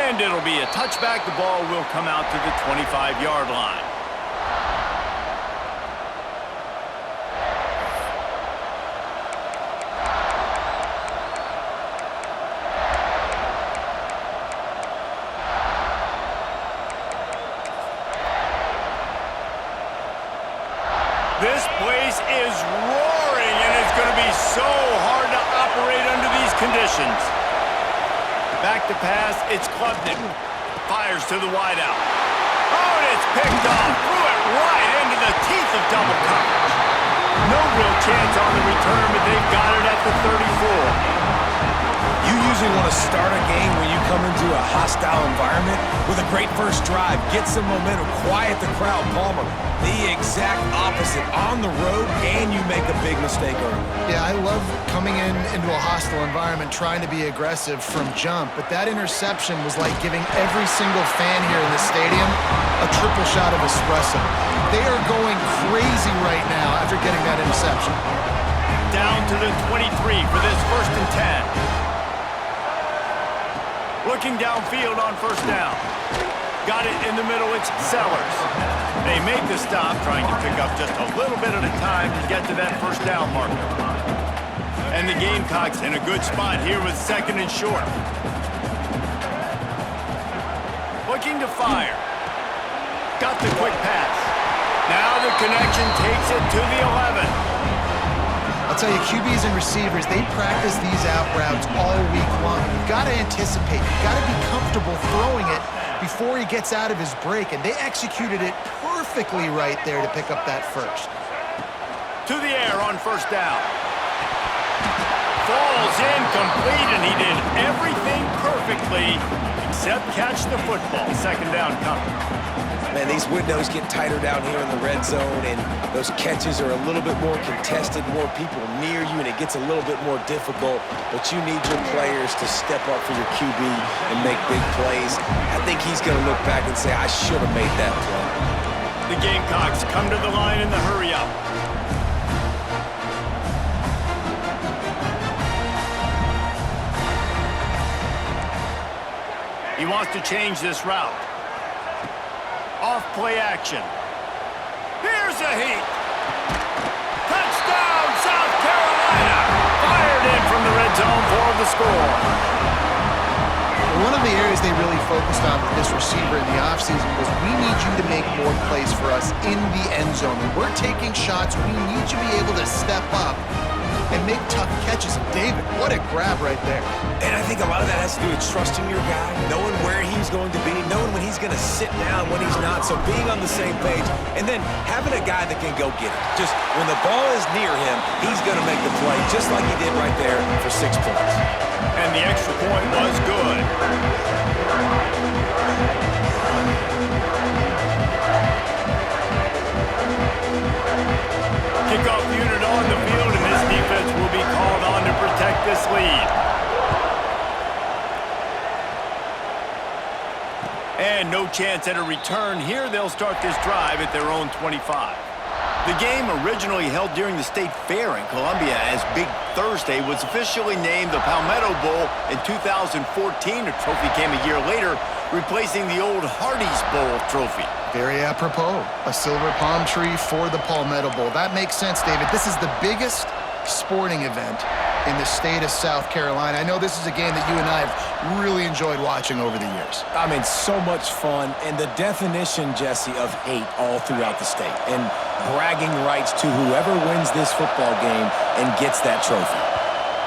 And it'll be a touchback. The ball will come out to the 25-yard line. This place is roaring, and it's going to be so hard to operate under these conditions. Back to pass, it's Klubnik. Fires to the wideout. Oh, and it's picked off. Threw it right into the teeth of double coverage. No real chance on the return, but they've got it at the 34. You usually want to start a game when you come into a hostile environment with a great first drive, get some momentum, quiet the crowd. Palmer, the exact opposite. On the road, and you make a big mistake early. Yeah, I love coming into a hostile environment, trying to be aggressive from jump, but that interception was like giving every single fan here in the stadium a triple shot of espresso. They are going crazy right now after getting that interception. Down to the 23 for this 1st and 10. Looking downfield on 1st down. Got it in the middle, it's Sellers. They make the stop, trying to pick up just a little bit at a time to get to that 1st down marker. And the Gamecocks in a good spot here with 2nd and short. Looking to fire. Got the quick pass. Now the connection takes it to the 11. I'll tell you, QBs and receivers, they practice these out routes all week long. You've got to anticipate. You've got to be comfortable throwing it before he gets out of his break, and they executed it perfectly right there to pick up that first. To the air on 1st down. Falls incomplete, and he did everything perfectly except catch the football. 2nd down coming. Man, these windows get tighter down here in the red zone, and those catches are a little bit more contested, more people near you, and it gets a little bit more difficult. But you need your players to step up for your QB and make big plays. I think he's going to look back and say, I should have made that play. The Gamecocks come to the line in the hurry-up. He wants to change this route. Off play action. Here's a heat. Touchdown, South Carolina. Fired in from the red zone for the score. One of the areas they really focused on with this receiver in the offseason was, we need you to make more plays for us in the end zone. When we're taking shots, we need you to be able to step up and make tough catches. And David, what a grab right there. And I think a lot of that has to do with trusting your guy, knowing where he's going to be, knowing when he's going to sit down, when he's not. So being on the same page, and then having a guy that can go get it. Just when the ball is near him, he's going to make the play, just like he did right there for 6 points. And the extra point was good. Kickoff unit on the field, and this defense will be called on to protect this lead. And no chance at a return here. They'll start this drive at their own 25. The game, originally held during the State Fair in Columbia as Big Thursday, was officially named the Palmetto Bowl in 2014. The trophy came a year later, replacing the old Hardee's Bowl trophy. Very apropos. A silver palm tree for the Palmetto Bowl. That makes sense, David. This is the biggest sporting event in the state of South Carolina. I know this is a game that you and I have really enjoyed watching over the years. I mean, so much fun, and the definition, Jesse, of hate all throughout the state, and bragging rights to whoever wins this football game and gets that trophy.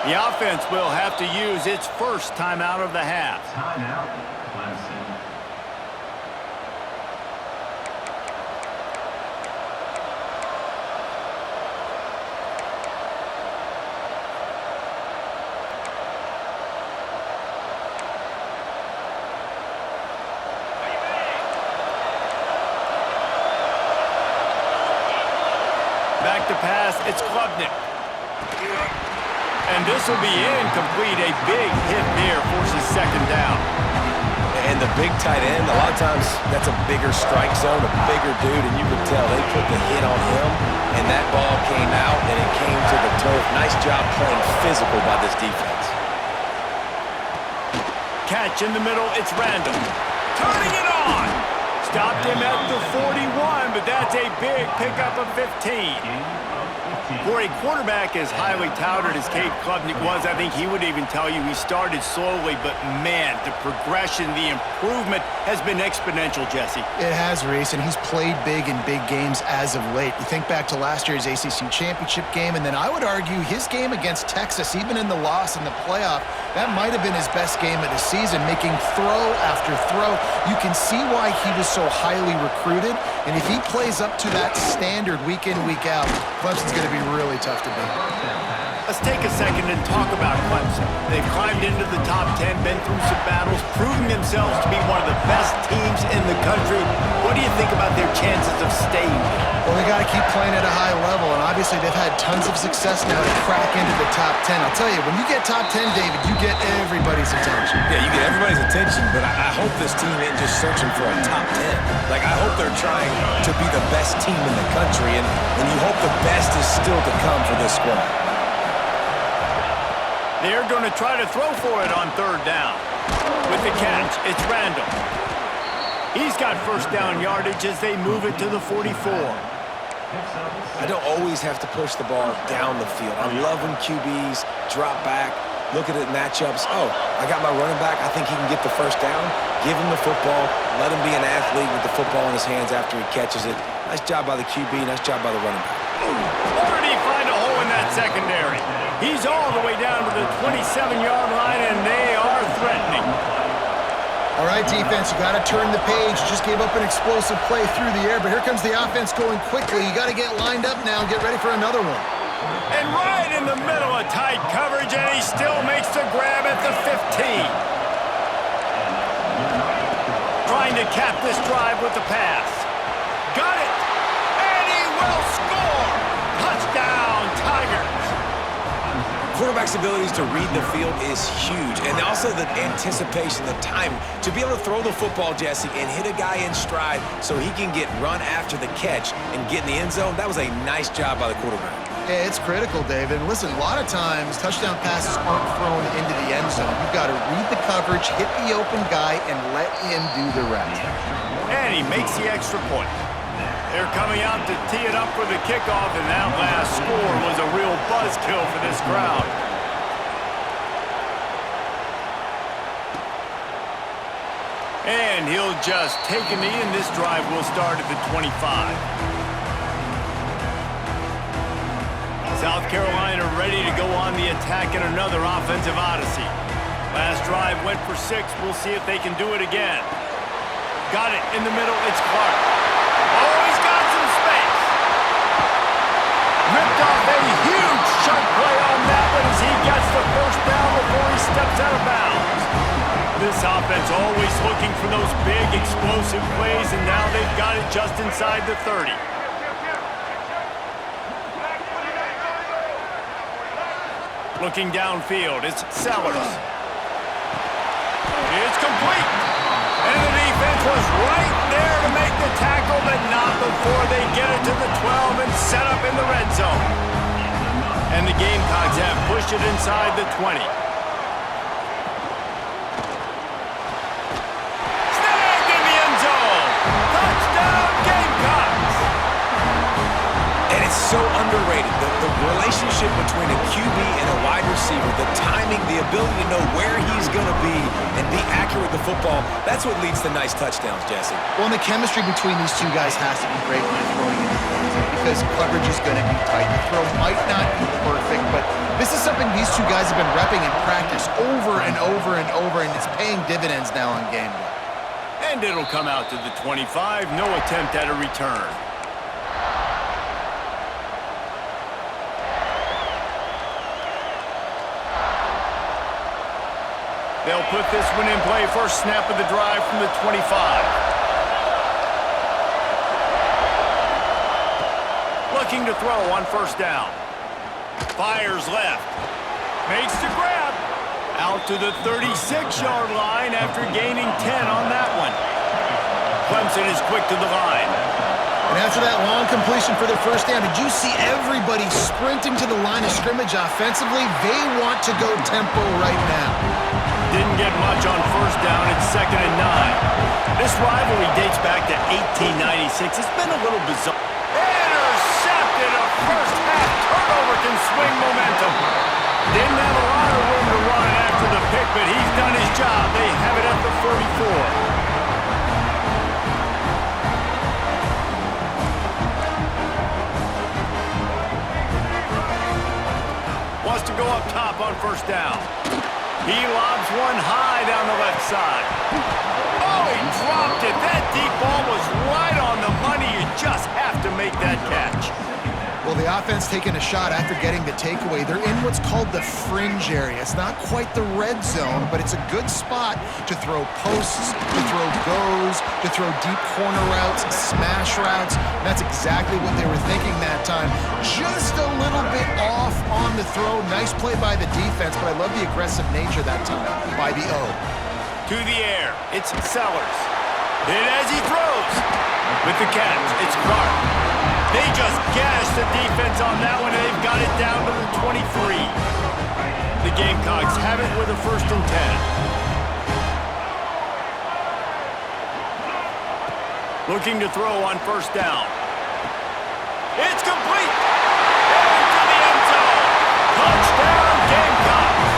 The offense will have to use its first timeout of the half. Timeout, Clemson. Back to pass, it's Klubnik. And this will be incomplete. A big hit there forces 2nd down. And the big tight end, a lot of times that's a bigger strike zone, a bigger dude, and you can tell they put the hit on him, and that ball came out, and it came to the turf. Nice job playing physical by this defense. catch in the middle. It's Randall. Turning it on. Stopped him at the 41, but that's a big pickup of 15. For a quarterback as highly touted as Cade Klubnik was, I think he would even tell you he started slowly, but man, the progression, the improvement has been exponential, Jesse. It has, Reese, and he's played big in big games as of late. You think back to last year's ACC championship game, and then I would argue his game against Texas, even in the loss in the playoff, that might have been his best game of the season, making throw after throw. You can see why he was so highly recruited, and if he plays up to that standard week in, week out, Clemson's going to be really tough to beat. Let's take a second and talk about Clemson. They've climbed into the top 10, been through some battles, proving themselves to be one of the best teams in the country. What do you think about their chances of staying there? Well, they got to keep playing at a high level, and obviously they've had tons of success now to crack into the top 10. I'll tell you, when you get top 10, David, you get everybody's attention. Yeah, you get everybody's attention, but I hope this team isn't just searching for a top 10. Like, I hope they're trying to be the best team in the country, and you hope the best is still to come for this squad. They're going to try to throw for it on third down. With the catch, it's Randall. He's got first down yardage as they move it to the 44. I don't always have to push the ball down the field. I love when QBs drop back, look at it matchups. Oh, I got my running back. I think he can get the first down. Give him the football. Let him be an athlete with the football in his hands after he catches it. Nice job by the QB. Nice job by the running back. Already find a hole in that secondary. He's all the way down to the 27-yard line, and they are threatening. All right, defense, you got to turn the page. You just gave up an explosive play through the air, but here comes the offense going quickly. You got to get lined up now and get ready for another one. And right in the middle of tight coverage, and he still makes the grab at the 15. Trying to cap this drive with the pass. Got it! And he will score! Touchdown, Tigers! Quarterback's abilities to read the field is huge, and also the anticipation, the time to be able to throw the football, Jesse, and hit a guy in stride so he can get run after the catch and get in the end zone. That was a nice job by the quarterback. Yeah, it's critical, David. And listen, a lot of times touchdown passes aren't thrown into the end zone. You've got to read the coverage, hit the open guy, and let him do the rest. And he makes the extra point. They're coming out to tee it up for the kickoff, and that last score was a real buzzkill for this crowd. And he'll just take a knee, and this drive will start at the 25. South Carolina ready to go on the attack in another offensive odyssey. Last drive went for 6. We'll see if they can do it again. Got it in the middle. It's Clark. Oh, he's got some space. Ripped off a huge chunk play on that one as he gets the first down before he steps out of bounds. This offense always looking for those big explosive plays, and now they've got it just inside the 30. Looking downfield, it's Sellers. It's complete. And the defense was right there to make the tackle, but not before they get it to the 12 and set up in the red zone. And the Gamecocks have pushed it inside the 20. Snagged in the end zone. Touchdown, Gamecocks. And it's so underrated. The relationship between a QB and a wide receiver, the timing, the ability to know where he's going to be and be accurate with the football, that's what leads to nice touchdowns, Jesse. Well, and the chemistry between these two guys has to be great when you're throwing into the end zone because coverage is going to be tight. The throw might not be perfect, but this is something these two guys have been repping in practice over and over and over, and it's paying dividends now on game day. And it'll come out to the 25. No attempt at a return. They'll put this one in play. First snap of the drive from the 25. Looking to throw on first down. Fires left. Makes the grab. Out to the 36-yard line after gaining 10 on that one. Clemson is quick to the line. And after that long completion for their first down, did you see everybody sprinting to the line of scrimmage offensively? They want to go tempo right now. Didn't get much on first down. It's 2nd and 9. This rivalry dates back to 1896. It's been a little bizarre. Intercepted! A first-half turnover can swing momentum. Didn't have a lot of room to run after the pick, but he's done his job. They have it at the 34. Wants to go up top on first down. He lobs one high down the left side. Oh, he dropped it. That deep ball was right on the money. You just have to make that catch. Well, the offense taking a shot after getting the takeaway. They're in what's called the fringe area. It's not quite the red zone, but it's a good spot to throw posts, to throw goes, to throw deep corner routes, smash routes. And that's exactly what they were thinking that time. Just a little bit off on the throw. Nice play by the defense, but I love the aggressive nature that time by the O. To the air, it's Sellers. And as he throws, with the catch, it's Clark. They just gashed the defense on that one, and they've got it down to the 23. The Gamecocks have it with a 1st and 10. Looking to throw on first down. It's complete! Into the end zone! Touchdown, Gamecocks!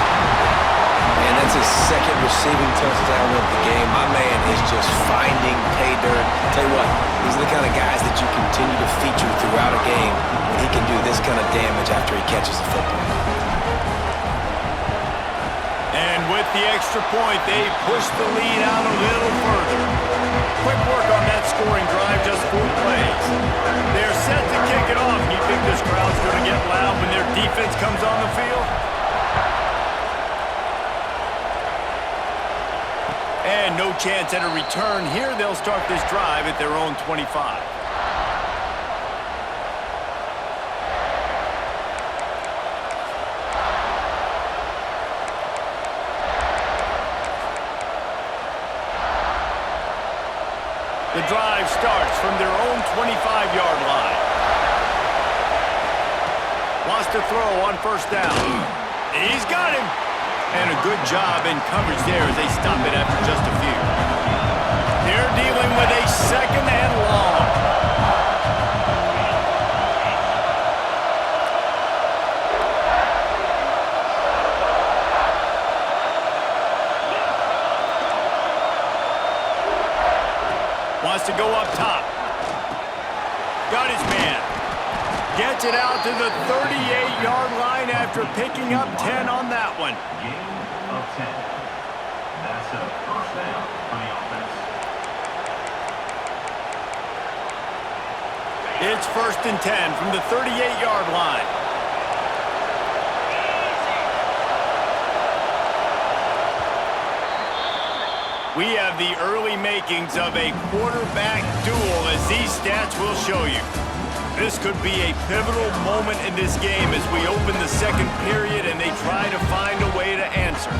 Man, that's his 2nd receiving touchdown of the game. My man is just finding pay dirt. Tell you what, these are the kind of guys that you continue to feature throughout a game when he can do this kind of damage after he catches the football. And with the extra point, they push the lead out a little further. Quick work on that scoring drive, just 4 plays. They're set to kick it off. You think this crowd's going to get loud when their defense comes on the field? And no chance at a return here. They'll start this drive at their own 25. The drive starts from their own 25-yard line. Wants to throw on first down. He's got him. And a good job in coverage there as they stop it after just a few. They're dealing with a 2nd and long. Wants to go up top. Got his man. Gets it out to the 38-yard line after picking up 10 on that one. Gain of 10. That's a first down for the offense. It's 1st and 10 from the 38-yard line. We have the early makings of a quarterback duel, as these stats will show you. This could be a pivotal moment in this game as we open the 2nd period and they try to find a way to answer.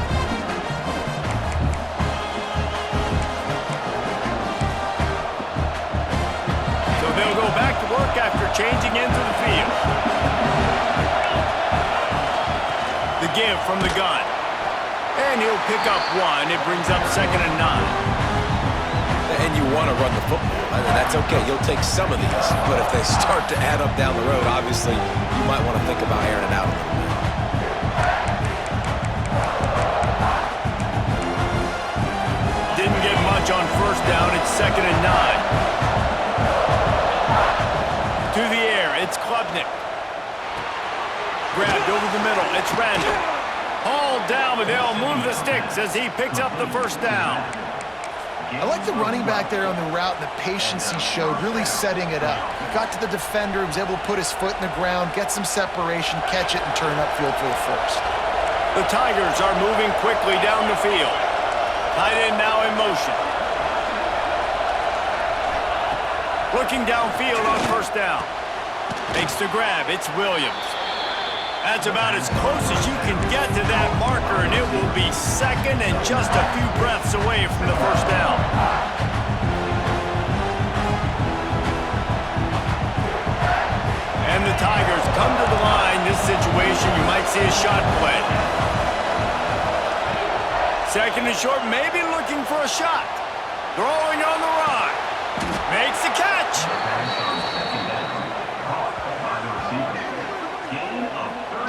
So they'll go back to work after changing into the field. The give from the gun. And he'll pick up 1. It brings up 2nd and 9. And you want to run the football. And that's okay. You'll take some of these. But if they start to add up down the road, obviously, you might want to think about airing it out a little bit. Didn't get much on first down. It's 2nd and 9. To the air. It's Klubnik. Grabbed over the middle. It's Randall. Hauled down, but they'll move the sticks as he picks up the first down. I like the running back there on the route and the patience he showed, really setting it up. He got to the defender, was able to put his foot in the ground, get some separation, catch it, and turn upfield for the first. The Tigers are moving quickly down the field. Tight end now in motion. Looking downfield on first down. Makes the grab. It's Williams. That's about as close as you can get to that marker, and it will be 2nd and just a few breaths away from the first down. And the Tigers come to the line. This situation, you might see a shot play. Second and short, maybe looking for a shot. Throwing on the run. Makes the catch.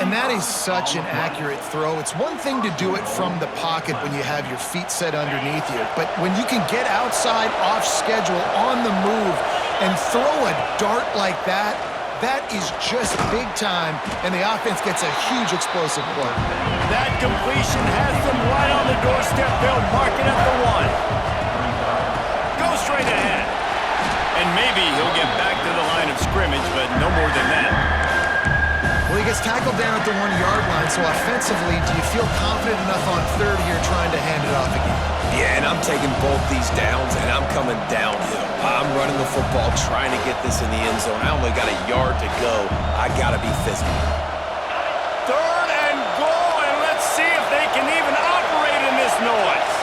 And that is such an accurate throw. It's one thing to do it from the pocket when you have your feet set underneath you, but when you can get outside, off schedule, on the move, and throw a dart like that, that is just big time, and the offense gets a huge explosive play. That completion has them right on the doorstep. They'll mark it at the 1. Go straight ahead. And maybe he'll get back to the line of scrimmage, but no more than that. Well, he gets tackled down at the 1-yard line, so offensively, do you feel confident enough on third here trying to hand it off again? Yeah, and I'm taking both these downs, and I'm coming downhill. I'm running the football, trying to get this in the end zone. I only got a yard to go. I got to be physical. Third and goal, and let's see if they can even operate in this noise.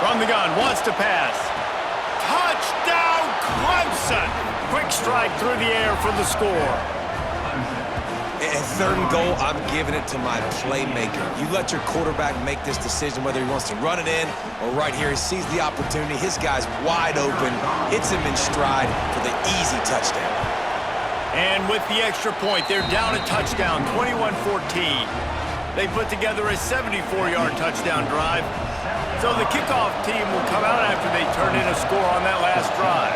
From the gun, wants to pass. Touchdown, Clemson! Quick strike through the air for the score. At third and goal, I'm giving it to my playmaker. You let your quarterback make this decision whether he wants to run it in or right here. He sees the opportunity. His guy's wide open. Hits him in stride for the easy touchdown. And with the extra point, they're down a touchdown, 21-14. They put together a 74-yard touchdown drive. So the kickoff team will come out after they turn in a score on that last drive.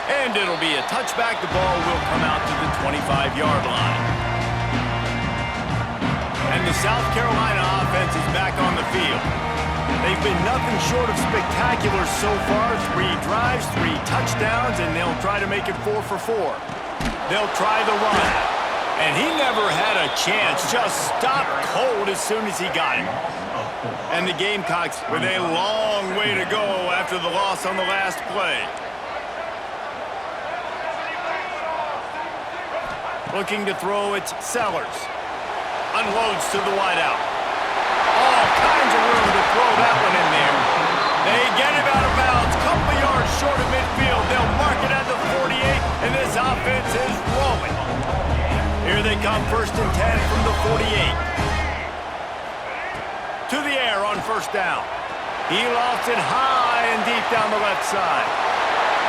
And it'll be a touchback. The ball will come out to the 25-yard line. And the South Carolina offense is back on the field. They've been nothing short of spectacular so far. 3 drives, 3 touchdowns, and they'll try to make it 4 for 4. They'll try the run. And he never had a chance. Just stopped cold as soon as he got him. And the Gamecocks with a long way to go after the loss on the last play. Looking to throw, it's Sellers. Unloads to the wideout. All kinds of room to throw that one in there. They get him out of bounds. Couple of yards short of midfield. They'll mark it at the 48, and this offense is rolling. Here they come, 1st and 10 from the 48. To the air on 1st down. He lofts it high and deep down the left side.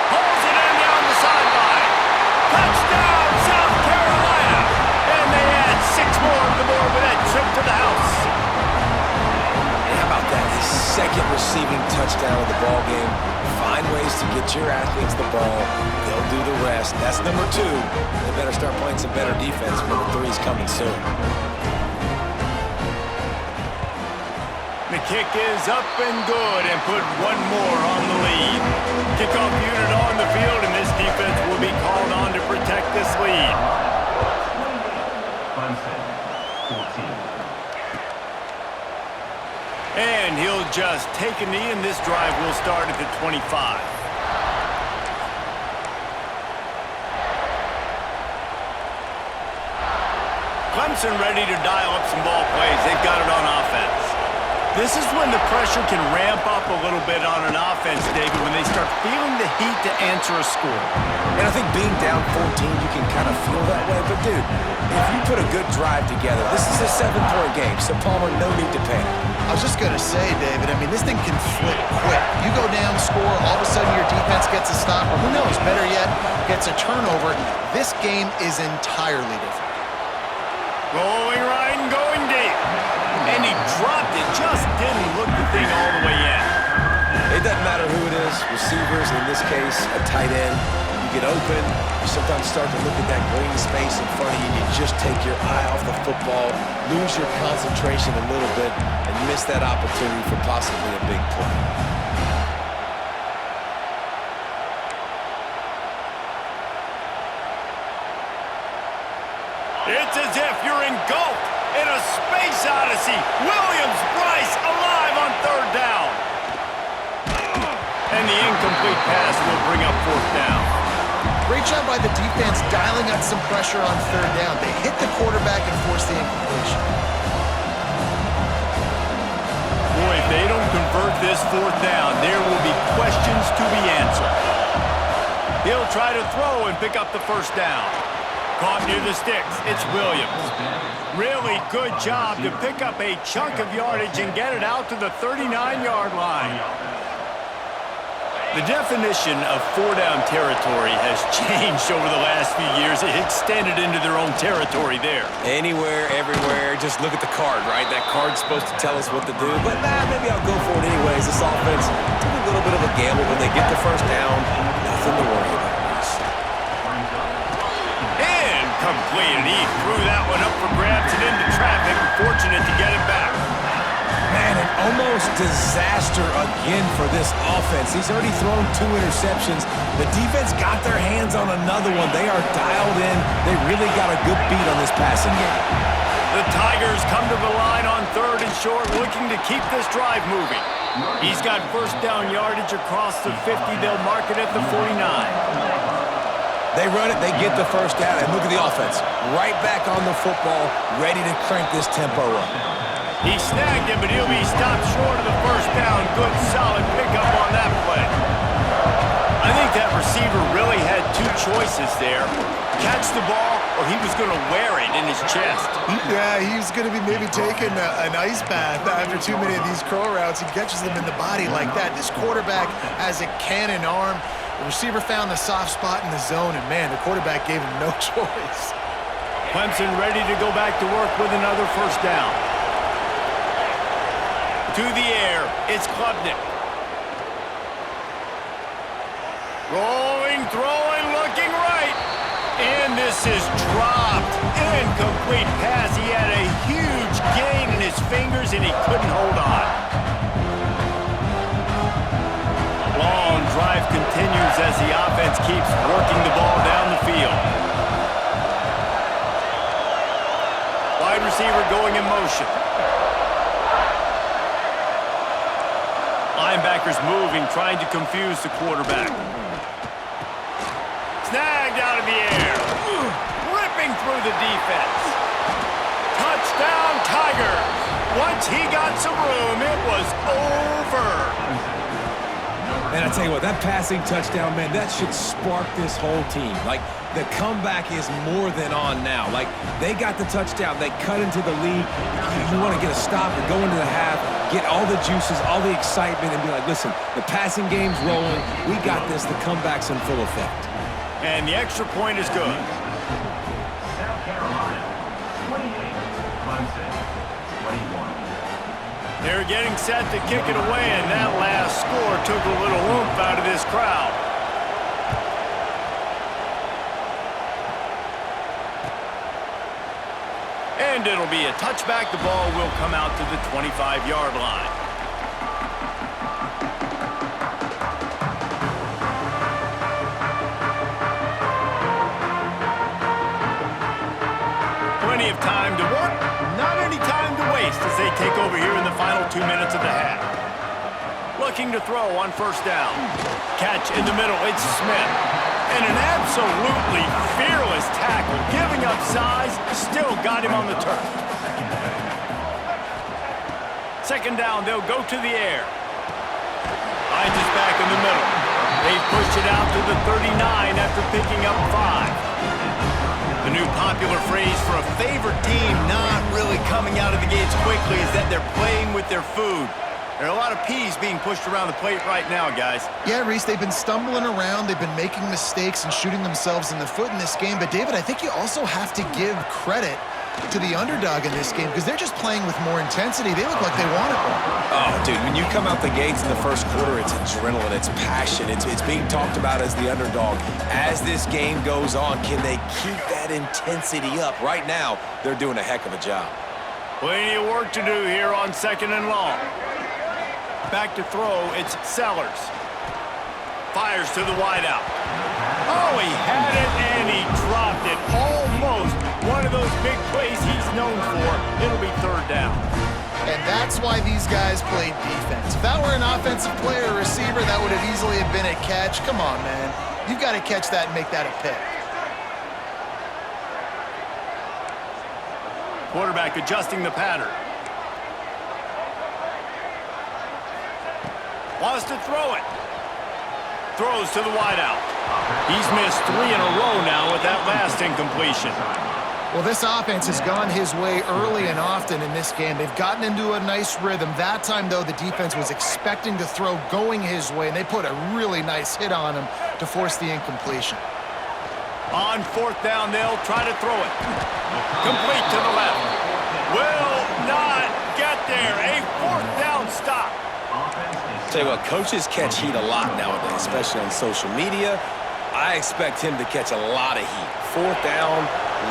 Pulls it in down the sideline. Touchdown, South Carolina! And they add 6 more to the board with that trip to the house. And how about that? His 2nd receiving touchdown of the ball game. Find ways to get your athletes the ball. They'll do the rest. That's number 2. They better start playing some better defense. Number 3 is coming soon. The kick is up and good and put 1 more on the lead. Kickoff unit on the field, and this defense will be called on to protect this lead. Clemson, 14. And he'll just take a knee, and this drive will start at the 25. Clemson ready to dial up some ball plays. They've got it on offense. This is when the pressure can ramp up a little bit on an offense, David, when they start feeling the heat to answer a score. And I think being down 14, you can kind of feel that way. But, dude, if you put a good drive together, this is a 7-point game, so Palmer, no need to panic. I was just going to say, David, I mean, this thing can flip quick. You go down, score, all of a sudden your defense gets a stop, or who knows, better yet, gets a turnover. This game is entirely different. Going right and going deep. And he dropped it, just didn't look the thing all the way in. It doesn't matter who it is, receivers, in this case, a tight end. You get open, you sometimes start to look at that green space in front of you, and you just take your eye off the football, lose your concentration a little bit, and miss that opportunity for possibly a big play. It's as if you're engulfed in a space odyssey. Williams, Bryce, alive on 3rd down. And the incomplete pass will bring up 4th down. Great job by the defense dialing up some pressure on 3rd down. They hit the quarterback and forced the incompletion. Boy, if they don't convert this 4th down, there will be questions to be answered. He'll try to throw and pick up the first down. Caught near the sticks. It's Williams. Really good job to pick up a chunk of yardage and get it out to the 39-yard line. The definition of four-down territory has changed over the last few years. It extended into their own territory there. Anywhere, everywhere, just look at the card, right? That card's supposed to tell us what to do, but maybe I'll go for it anyways. This offense took a little bit of a gamble, but they get the first down. Nothing to worry about. And completed. He threw that one up for grabs and into traffic. Fortunate to get it back. Man, an almost disaster again for this offense. He's already thrown 2 interceptions. The defense got their hands on another one. They are dialed in. They really got a good beat on this passing game. The Tigers come to the line on 3rd and short, looking to keep this drive moving. He's got first down yardage across the 50. They'll mark it at the 49. They run it, they get the first down, and look at the offense. Right back on the football, ready to crank this tempo up. He snagged him, but he'll be stopped short of the first down. Good, solid pickup on that play. I think that receiver really had 2 choices there. Catch the ball, or he was going to wear it in his chest. Yeah, he's going to be maybe taking an ice bath after too many of these curl routes. He catches them in the body like that. This quarterback has a cannon arm. The receiver found the soft spot in the zone, and, man, the quarterback gave him no choice. Clemson ready to go back to work with another first down. To the air, it's Klubnik. Rolling, throwing, looking right. And this is dropped. Incomplete pass. He had a huge gain in his fingers, and he couldn't hold on. Long drive continues as the offense keeps working the ball down the field. Wide receiver going in motion. Linebackers moving, trying to confuse the quarterback. Snagged out of the air. Ripping through the defense. Touchdown, Tigers. Once he got some room, it was over. And I tell you what, that passing touchdown, man, that should spark this whole team. Like, the comeback is more than on now. Like, they got the touchdown. They cut into the lead. You want to get a stop and go into the half, get all the juices, all the excitement, and be like, listen, the passing game's rolling. We got this. The comeback's in full effect. And the extra point is good. South Carolina, 28. Clemson, 21. They're getting set to kick it away, and that last score took a little oomph out of this crowd. And it'll be a touchback. The ball will come out to the 25-yard line. Plenty of time to work, not any time to waste as they take over here in the final 2 minutes of the half. Looking to throw on first down. Catch in the middle, it's Smith. And an absolutely fearless tackle, giving up size, still got him on the turf. Second down, they'll go to the air. Finds his back in the middle. They push it out to the 39 after picking up 5. The new popular phrase for a favored team not really coming out of the gates quickly is that they're playing with their food. There are a lot of peas being pushed around the plate right now, guys. Yeah, Reese, they've been stumbling around. They've been making mistakes and shooting themselves in the foot in this game. But, David, I think you also have to give credit to the underdog in this game because they're just playing with more intensity. They look like they want it more. Oh, dude, when you come out the gates in the first quarter, it's adrenaline, it's passion, it's being talked about as the underdog. As this game goes on, can they keep that intensity up? Right now, they're doing a heck of a job. Plenty of work to do here on second and long. Back to throw, it's Sellers. Fires to the wideout. Oh, he had it and he dropped it. Almost one of those big plays he's known for. It'll be third down. And that's why these guys played defense. If that were an offensive player or receiver, that would have easily have been a catch. Come on, man. You've got to catch that and make that a pick. Quarterback adjusting the pattern. Wants to throw it. Throws to the wideout. He's missed 3 in a row now with that last incompletion. Well, this offense has gone his way early and often in this game. They've gotten into a nice rhythm. That time, though, the defense was expecting to throw going his way, and they put a really nice hit on him to force the incompletion. On 4th down, they'll try to throw it. Complete to the left. Will not get there. A 4th down stop. Tell you what, coaches catch heat a lot nowadays, especially on social media. I expect him to catch a lot of heat. 4th down,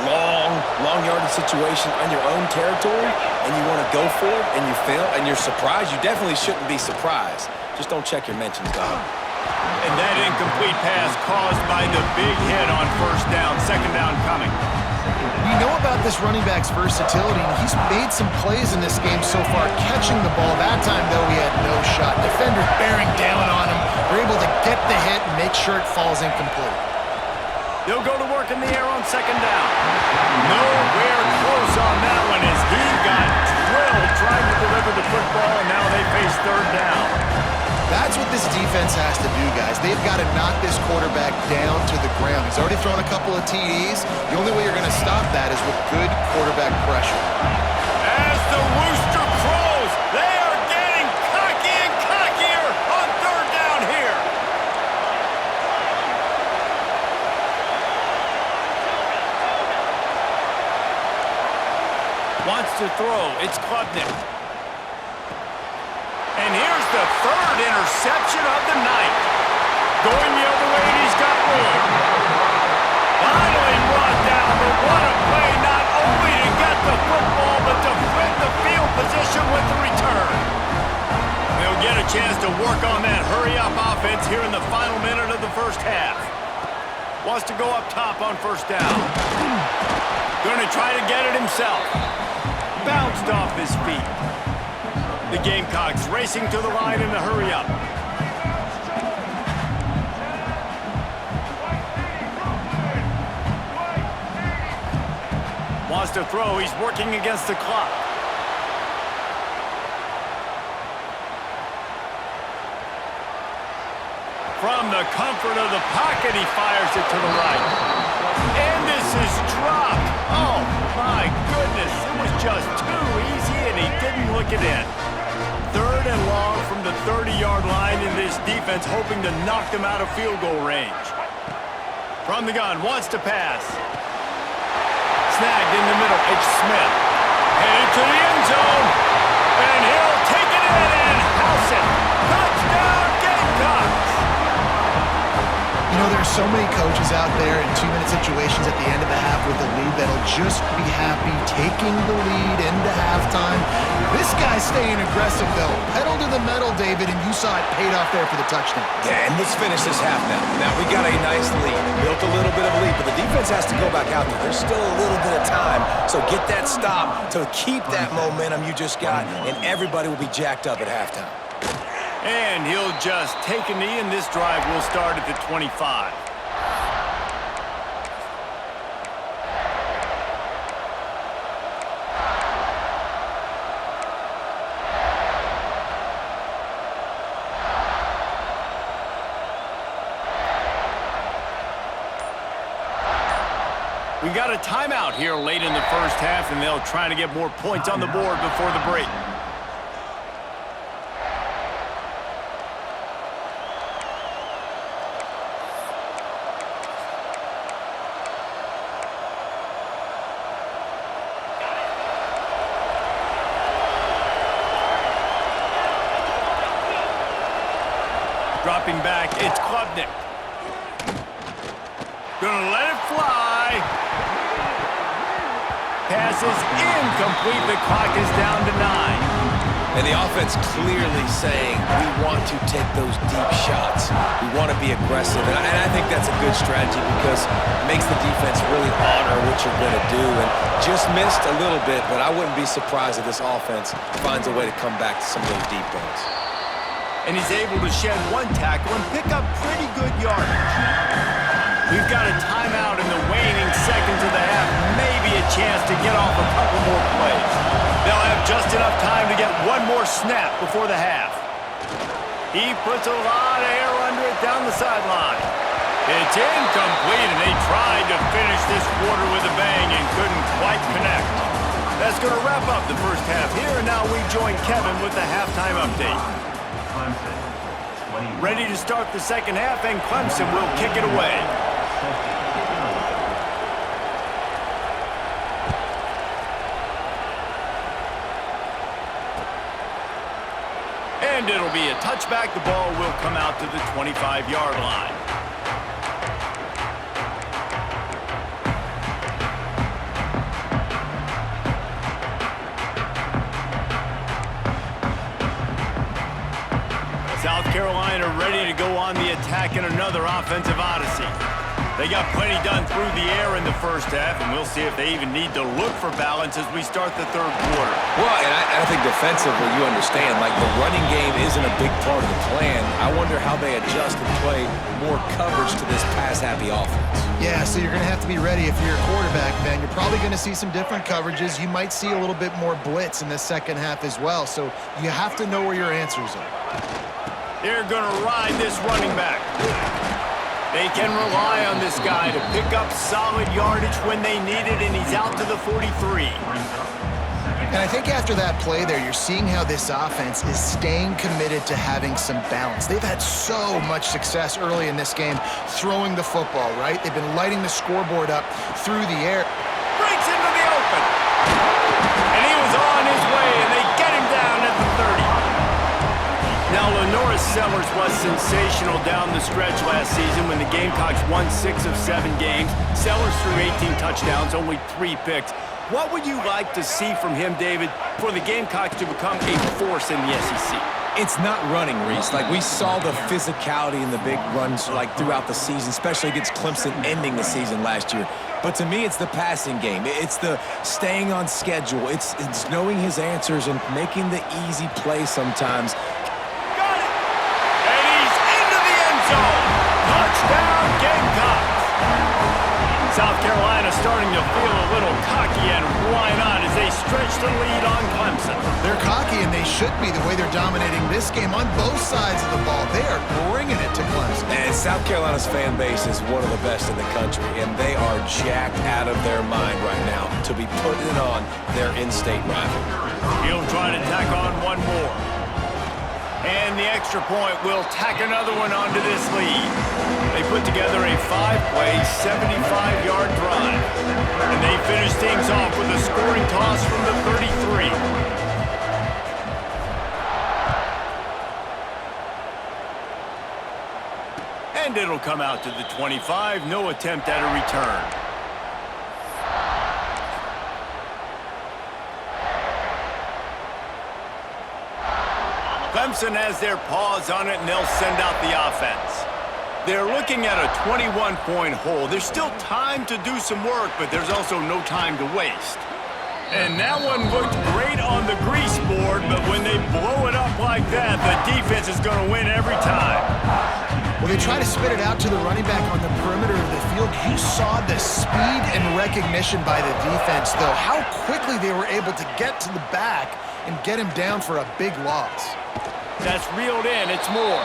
long yardage situation on your own territory, and you want to go for it, and you fail, and you're surprised. You definitely shouldn't be surprised. Just don't check your mentions, dog. And that incomplete pass caused by the big hit on 1st down, 2nd down coming. We know about this running back's versatility, and he's made some plays in this game so far, catching the ball. That time, though, he had no shot. Defenders bearing down on him. They're able to get the hit and make sure it falls incomplete. They'll go to work in the air on 2nd down. Nowhere close on that one as he got drilled trying to deliver the football, and now they face 3rd down. That's what this defense has to do, guys. They've got to knock this quarterback down to the ground. He's already thrown a couple of TDs. The only way you're going to stop that is with good quarterback pressure. As the rooster crows, they are getting cocky and cockier on 3rd down here. Wants to throw. It's Klubnik. And here's the 3rd interception of the night. Going the other way, and he's got room. Finally brought down, but what a play, not only to get the football, but to flip the field position with the return. They'll get a chance to work on that hurry-up offense here in the final minute of the 1st half. Wants to go up top on 1st down. Going to try to get it himself. Bounced off his feet. The Gamecocks racing to the line in the hurry-up. Wants to throw. He's working against the clock. From the comfort of the pocket, he fires it to the right. And this is dropped. Oh, my goodness. It was just too easy, and he didn't look it in. 3rd and long from the 30-yard line in this defense, hoping to knock them out of field goal range. From the gun, wants to pass. Snagged in the middle, it's Smith. Headed to the end zone, and he'll take it in and house it. Touchdown, Gamecocks! You know, there's so many coaches out there in 2-minute situations at the end of the half with the lead that'll just be happy taking the lead into halftime. This guy's staying aggressive, though. Pedal to the metal, David, and you saw it paid off there for the touchdown. Yeah, and let's finish this half now. Now, we got a nice lead. Built a little bit of a lead, but the defense has to go back out there. There's still a little bit of time, so get that stop to keep that momentum you just got, and everybody will be jacked up at halftime. And he'll just take a knee, and this drive will start at the 25. We got a timeout here late in the 1st half, and they'll try to get more points on the board before the break. Dropping back, it's Klubnik. Gonna let it fly. Pass is incomplete. The clock is down to 9. And the offense clearly saying, we want to take those deep shots. We want to be aggressive. And I think that's a good strategy because it makes the defense really honor what you're going to do. And just missed a little bit, but I wouldn't be surprised if this offense finds a way to come back to some of those deep ones. And he's able to shed 1 tackle and pick up pretty good yardage. We've got a timeout in the waning seconds of the half. Maybe a chance to get off a couple more plays. They'll have just enough time to get 1 more snap before the half. He puts a lot of air under it down the sideline. It's incomplete, and they tried to finish this quarter with a bang and couldn't quite connect. That's going to wrap up the first half here, and now we join Kevin with the halftime update. Ready to start the second half, and Clemson will kick it away. And it'll be a touchback. The ball will come out to the 25-yard line. South Carolina ready to go on the attack in another offensive odyssey. They got plenty done through the air in the first half, and we'll see if they even need to look for balance as we start the third quarter. Well, and I think defensively, you understand, like the running game isn't a big part of the plan. I wonder how they adjust and play more coverage to this pass-happy offense. Yeah, so you're going to have to be ready if you're a quarterback, man. You're probably going to see some different coverages. You might see a little bit more blitz in the second half as well, so you have to know where your answers are. They're going to ride this running back. They can rely on this guy to pick up solid yardage when they need it, and he's out to the 43. And I think after that play there, you're seeing how this offense is staying committed to having some balance. They've had so much success early in this game throwing the football, right? They've been lighting the scoreboard up through the air. Breaks into the open. And he was on his way, and they get him down at the 30. Now, Lenora Sellers was sensational down the stretch last season when the Gamecocks won 6 of 7 games. Sellers threw 18 touchdowns, only 3 picks. What would you like to see from him, David, for the Gamecocks to become a force in the SEC? It's not running, Reese. Like, we saw the physicality in the big runs, like, throughout the season, especially against Clemson ending the season last year. But to me, it's the passing game. It's the staying on schedule. It's knowing his answers and making the easy play sometimes. Touchdown, Gamecocks! South Carolina starting to feel a little cocky, and why not, as they stretch the lead on Clemson. They're cocky, and they should be the way they're dominating this game on both sides of the ball. They are bringing it to Clemson. And South Carolina's fan base is one of the best in the country, and they are jacked out of their mind right now to be putting it on their in-state rival. He'll try to tack on one more. And the extra point will tack another one onto this lead. They put together a 5-play, 75-yard drive. And they finish things off with a scoring toss from the 33. And it'll come out to the 25. No attempt at a return. Clemson has their paws on it, and they'll send out the offense. They're looking at a 21-point hole. There's still time to do some work, but there's also no time to waste. And that one looked great on the grease board, but when they blow it up like that, the defense is going to win every time. Well, they try to spit it out to the running back on the perimeter of the field. You saw the speed and recognition by the defense, though, how quickly they were able to get to the back and get him down for a big loss. That's reeled in. It's more.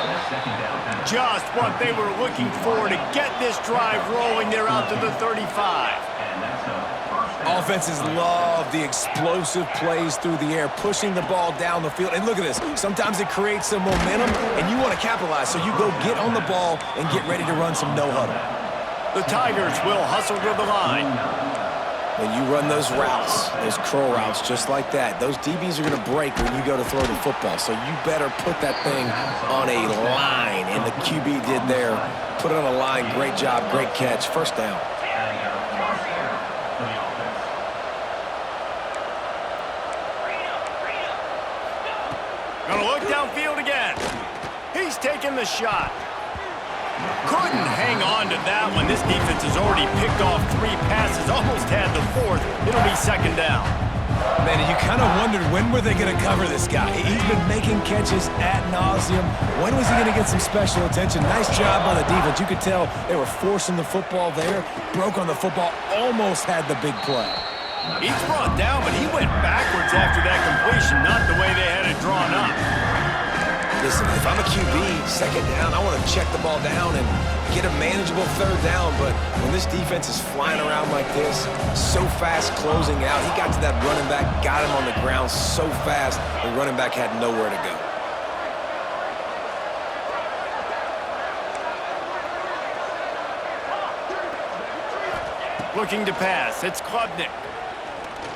Just what they were looking for to get this drive rolling. They're out to the 35. Offenses love the explosive plays through the air, pushing the ball down the field. And look at this. Sometimes it creates some momentum, and you want to capitalize. So you go get on the ball and get ready to run some no-huddle. The Tigers will hustle to the line. When you run those routes, those curl routes, just like that, those DBs are going to break when you go to throw the football. So you better put that thing on a line, and the QB did there. Put it on a line. Great job, great catch. First down. Gonna look downfield again. He's taking the shot. Couldn't hang on to that one. This defense has already picked off 3 passes, almost had the 4th. It'll be second down. Man, you kind of wondered when were they going to cover this guy. He's been making catches ad nauseum. When was he going to get some special attention? Nice job by the defense. You could tell they were forcing the football there. Broke on the football, almost had the big play. He's brought down, but he went backwards after that completion, not the way they had it drawn up. Listen, if I'm a QB, second down, I want to check the ball down and get a manageable third down. But when this defense is flying around like this, so fast closing out, he got to that running back, got him on the ground so fast, the running back had nowhere to go. Looking to pass, it's Klubnik.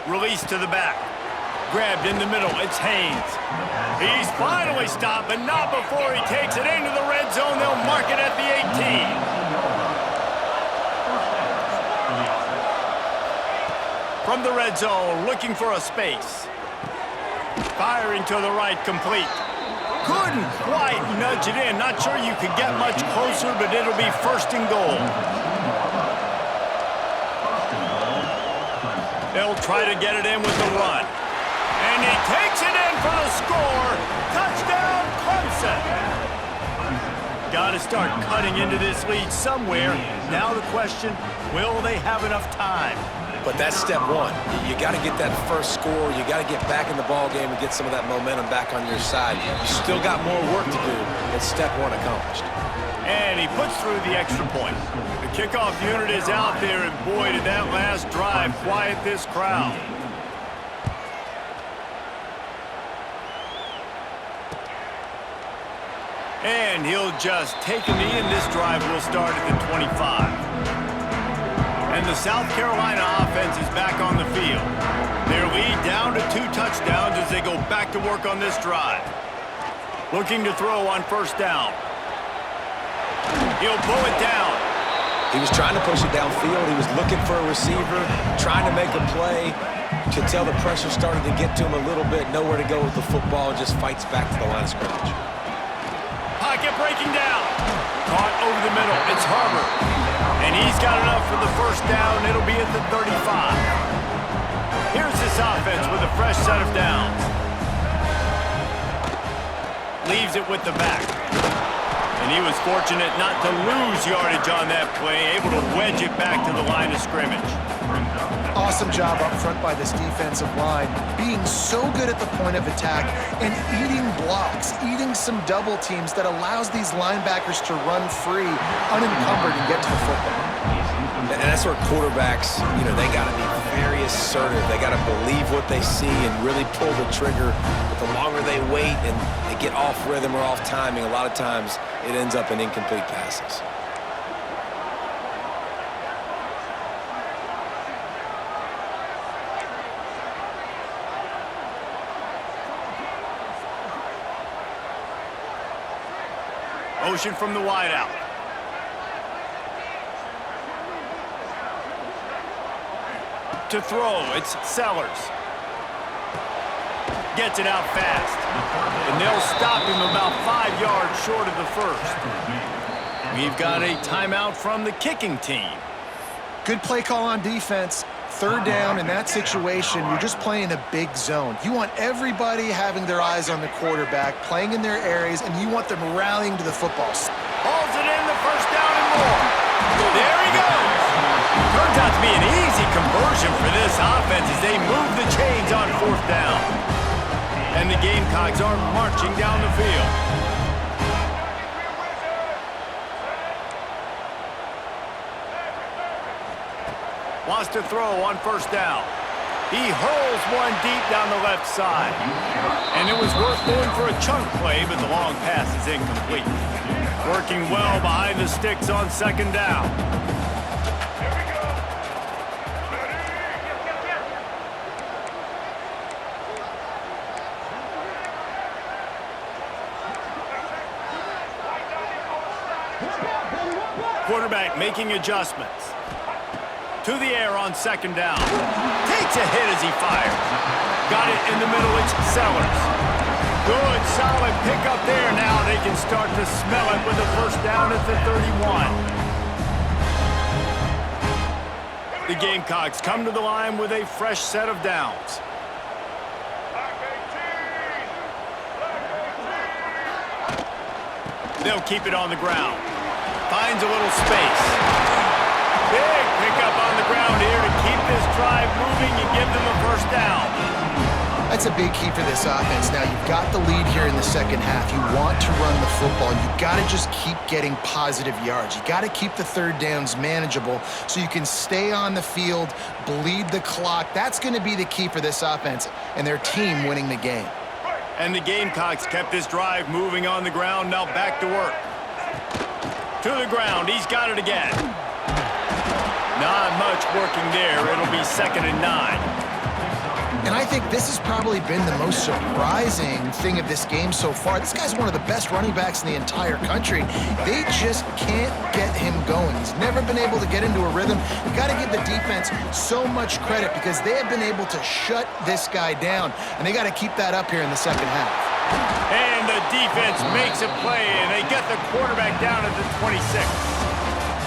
Release to the back. Grabbed in the middle, it's Haynes. He's finally stopped, but not before he takes it into the red zone. They'll mark it at the 18. From the red zone, looking for a space. Firing to the right, complete. Couldn't quite nudge it in. Not sure you could get much closer, but it'll be first and goal. They'll try to get it in with the run. And he takes it in for the score. Touchdown, Clemson. Got to start cutting into this lead somewhere. Now the question, will they have enough time? But that's step one. You got to get that first score. You got to get back in the ball game and get some of that momentum back on your side. You still got more work to do, but step one accomplished. And he puts through the extra point. The kickoff unit is out there, and boy, did that last drive quiet this crowd. And he'll just take a knee, and this drive will start at the 25. And the South Carolina offense is back on the field. Their lead down to 2 touchdowns as they go back to work on this drive. Looking to throw on first down. He'll pull it down. He was trying to push it downfield. He was looking for a receiver, trying to make a play. Could tell the pressure started to get to him a little bit. Nowhere to go with the football, just fights back to the line of scrimmage. Pocket breaking down. Caught over the middle. It's Harbor. And he's got enough for the first down. It'll be at the 35. Here's this offense with a fresh set of downs. Leaves it with the back. And he was fortunate not to lose yardage on that play, able to wedge it back to the line of scrimmage. Awesome job up front by this defensive line, being so good at the point of attack and eating blocks, eating some double teams that allows these linebackers to run free, unencumbered, and get to the football. And that's where quarterbacks, they got to be very assertive. They got to believe what they see and really pull the trigger. But the longer they wait and they get off rhythm or off timing, a lot of times it ends up in incomplete passes. Motion from the wideout. To throw, it's Sellers. Gets it out fast. And they'll stop him about 5 yards short of the first. We've got a timeout from the kicking team. Good play call on defense. Third down in that situation, you're just playing a big zone. You want everybody having their eyes on the quarterback, playing in their areas, and you want them rallying to the football. Hauls it in, the first down and more. There he goes. Turns out to be an easy conversion for this offense as they move the chains on fourth down. And the Gamecocks are marching down the field. Wants to throw on first down. He hurls one deep down the left side. And it was worth going for a chunk play, but the long pass is incomplete. Working well behind the sticks on second down. Quarterback making adjustments. To the air on second down. Takes a hit as he fires. Got it in the middle, it's Sellers. Good, solid pickup there. Now they can start to smell it with the first down at the 31. The Gamecocks come to the line with a fresh set of downs. They'll keep it on the ground. Finds a little space. Big pickup on the ground here to keep this drive moving and give them a first down. That's a big key for this offense. Now, you've got the lead here in the second half. You want to run the football. You've got to just keep getting positive yards. You got to keep the third downs manageable so you can stay on the field, bleed the clock. That's going to be the key for this offense and their team winning the game. And the Gamecocks kept this drive moving on the ground. Now back to work. To the ground. He's got it again. Not much working there. It'll be 2nd and 9. And I think this has probably been the most surprising thing of this game so far. This guy's one of the best running backs in the entire country. They just can't get him going. He's never been able to get into a rhythm. You got to give the defense so much credit because they have been able to shut this guy down, and they got to keep that up here in the second half. And the defense makes a play, and they get the quarterback down at the 26.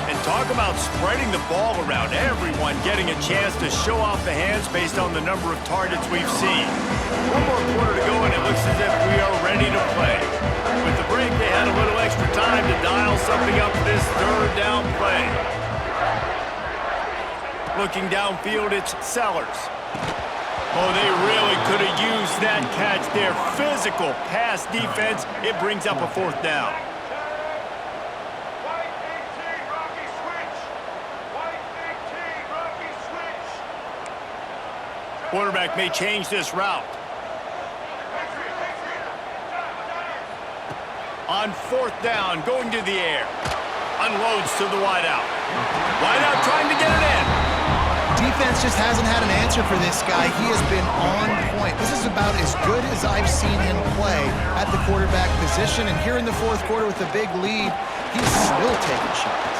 And talk about spreading the ball around. Everyone getting a chance to show off the hands based on the number of targets we've seen. One more quarter to go, and it looks as if we are ready to play. With the break, they had a little extra time to dial something up for this third down play. Looking downfield, it's Sellers. Oh, they really could have used that catch there. Physical pass defense. It brings up a 4th down. Quarterback may change this route. On 4th down, going to the air. Unloads to the wideout. Wideout trying to get it in. Defense just hasn't had an answer for this guy. He has been on point. This is about as good as I've seen him play at the quarterback position. And here in the 4th quarter with a big lead, he's still taking shots.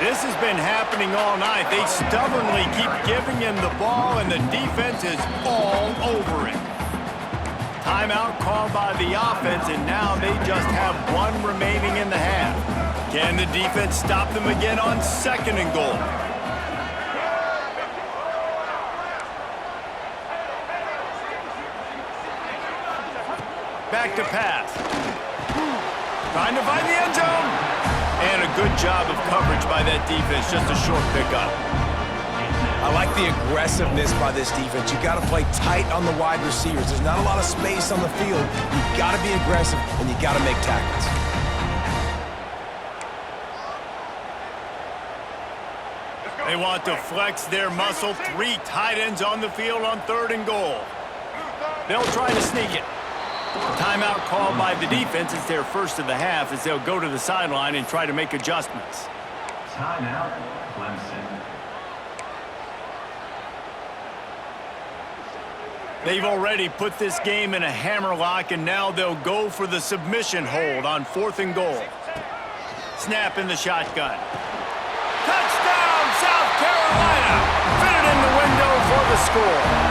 This has been happening all night. They stubbornly keep giving him the ball, and the defense is all over it. Timeout called by the offense, and now they just have 1 remaining in the half. Can the defense stop them again on 2nd and goal? Back to pass. Trying to find the end zone. And a good job of coverage by that defense. Just a short pickup. I like the aggressiveness by this defense. You got to play tight on the wide receivers. There's not a lot of space on the field. You got to be aggressive, and you got to make tackles. They want to flex their muscle. 3 tight ends on the field on 3rd and goal. They'll try to sneak it. Timeout called by the defense. It's their first of the half as they'll go to the sideline and try to make adjustments. Timeout, Clemson. They've already put this game in a hammerlock, and now they'll go for the submission hold on 4th and goal. Snap in the shotgun. Touchdown, South Carolina! Fit it in the window for the score.